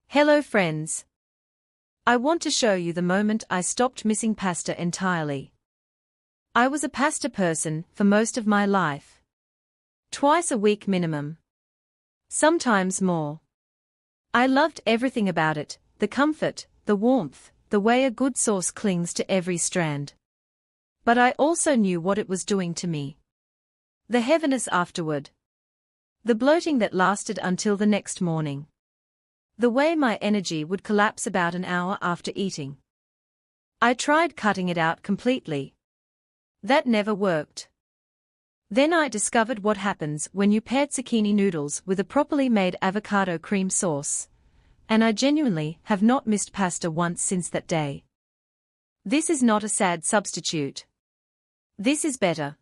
Hello friends. I want to show you the moment I stopped missing pasta entirely. I was a pasta person for most of my life. Twice a week minimum. Sometimes more. I loved everything about it, the comfort, the warmth, the way a good sauce clings to every strand. But I also knew what it was doing to me. The heaviness afterward. The bloating that lasted until the next morning. The way my energy would collapse about an hour after eating. I tried cutting it out completely. That never worked. Then I discovered what happens when you pair zucchini noodles with a properly made avocado cream sauce. And I genuinely have not missed pasta once since that day. This is not a sad substitute. This is better.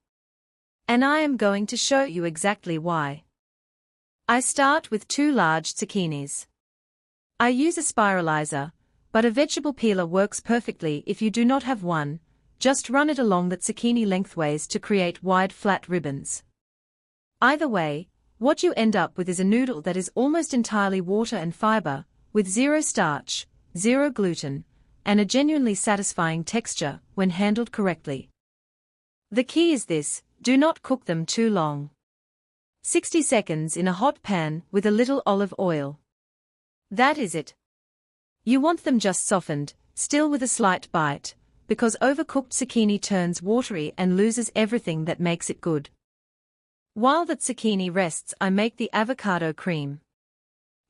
And I am going to show you exactly why. I start with 2 large zucchinis. I use a spiralizer, but a vegetable peeler works perfectly if you do not have one. Just run it along the zucchini lengthways to create wide flat ribbons. Either way, what you end up with is a noodle that is almost entirely water and fiber, with 0 starch, 0 gluten, and a genuinely satisfying texture when handled correctly. The key is this: do not cook them too long. 60 seconds in a hot pan with a little olive oil. That is it. You want them just softened, still with a slight bite, because overcooked zucchini turns watery and loses everything that makes it good. While that zucchini rests, I make the avocado cream.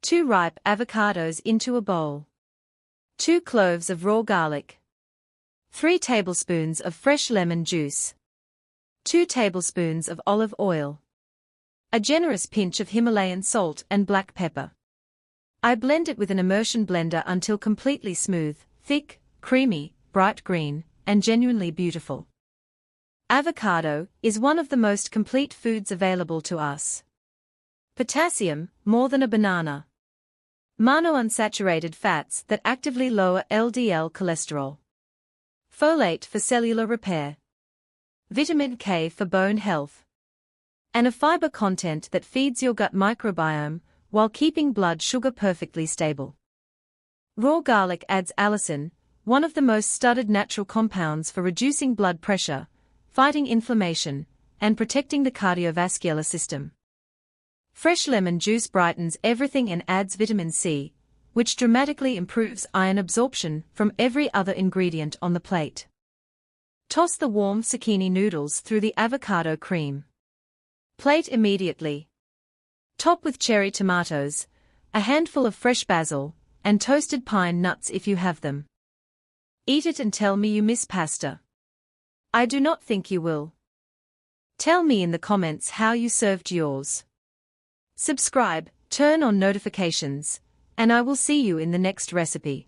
2 ripe avocados into a bowl. 2 cloves of raw garlic. 3 tablespoons of fresh lemon juice. 2 tablespoons of olive oil. A generous pinch of Himalayan salt and black pepper. I blend it with an immersion blender until completely smooth, thick, creamy, bright green, and genuinely beautiful. Avocado is one of the most complete foods available to us. Potassium, more than a banana. Monounsaturated fats that actively lower LDL cholesterol. Folate for cellular repair. Vitamin K for bone health. And a fiber content that feeds your gut microbiome while keeping blood sugar perfectly stable. Raw garlic adds allicin, one of the most studied natural compounds for reducing blood pressure, fighting inflammation, and protecting the cardiovascular system. Fresh lemon juice brightens everything and adds vitamin C, which dramatically improves iron absorption from every other ingredient on the plate. Toss the warm zucchini noodles through the avocado cream. Plate immediately. Top with cherry tomatoes, a handful of fresh basil, and toasted pine nuts if you have them. Eat it and tell me you miss pasta. I do not think you will. Tell me in the comments how you served yours. Subscribe, turn on notifications, and I will see you in the next recipe.